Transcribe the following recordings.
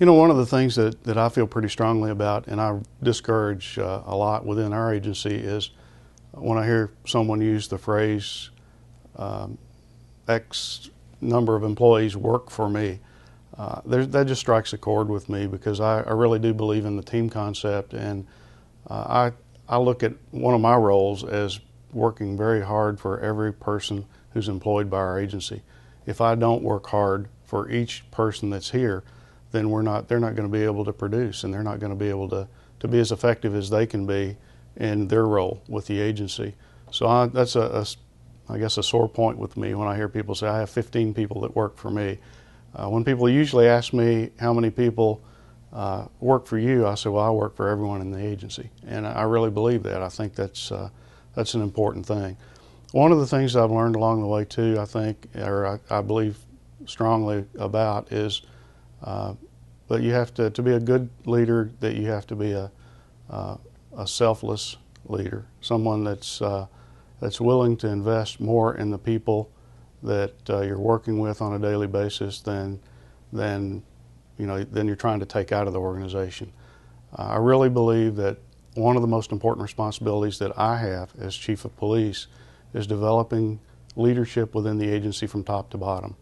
You know, one of the things that I feel pretty strongly about, and I discourage a lot within our agency, is when I hear someone use the phrase, X number of employees work for me. That just strikes a chord with me, because I really do believe in the team concept, and I look at one of my roles as working very hard for every person who's employed by our agency. If I don't work hard for each person that's here, then they're not going to be able to produce, and they're not going to be able to be as effective as they can be in their role with the agency. So that's I guess a sore point with me when I hear people say, I have 15 people that work for me. When people usually ask me how many people work for you, I say, well, I work for everyone in the agency. And I really believe that. I think that's an important thing. One of the things I've learned along the way too, I believe strongly about, is but you have to be a good leader, that you have to be a selfless leader, someone that's willing to invest more in the people that you're working with on a daily basis than you're trying to take out of the organization. I really believe that one of the most important responsibilities that I have as Chief of Police is developing leadership within the agency from top to bottom.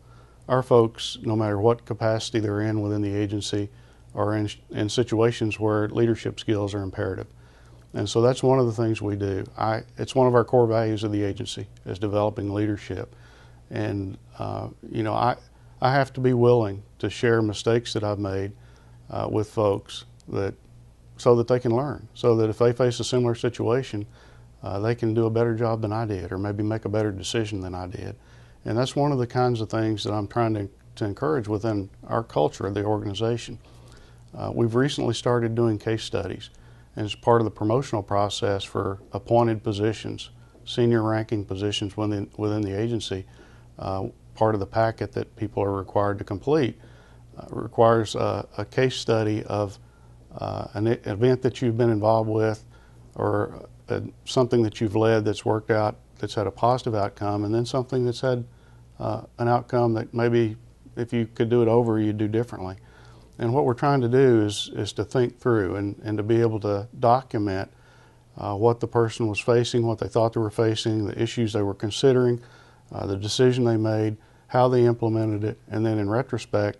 Our folks, no matter what capacity they're in within the agency, are in situations where leadership skills are imperative. And so that's one of the things we do. It's one of our core values of the agency, is developing leadership. And I have to be willing to share mistakes that I've made with folks, so that they can learn, so that if they face a similar situation, they can do a better job than I did, or maybe make a better decision than I did. And that's one of the kinds of things that I'm trying to encourage within our culture of the organization. We've recently started doing case studies, and it's part of the promotional process for appointed positions, senior ranking positions within the agency. Part of the packet that people are required to complete requires a case study of an event that you've been involved with, or something that you've led that's worked out, that's had a positive outcome, and then something that's had an outcome that maybe if you could do it over, you'd do differently. And what we're trying to do is to think through and to be able to document what the person was facing, what they thought they were facing, the issues they were considering, the decision they made, how they implemented it, and then in retrospect,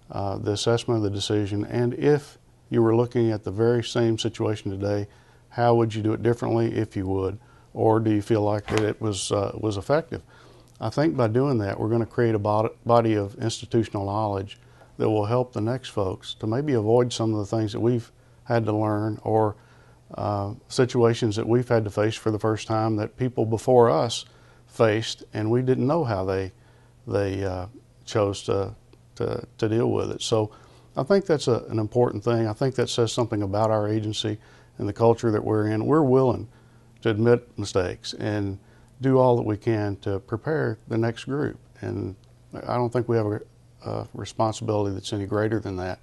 the assessment of the decision. And if you were looking at the very same situation today, how would you do it differently if you would? Or do you feel like that it was effective? I think by doing that, we're going to create a body of institutional knowledge that will help the next folks to maybe avoid some of the things that we've had to learn, or situations that we've had to face for the first time that people before us faced, and we didn't know how they chose to deal with it. So I think that's an important thing. I think that says something about our agency and the culture that we're in. We're willing to admit mistakes and do all that we can to prepare the next group. And I don't think we have a responsibility that's any greater than that.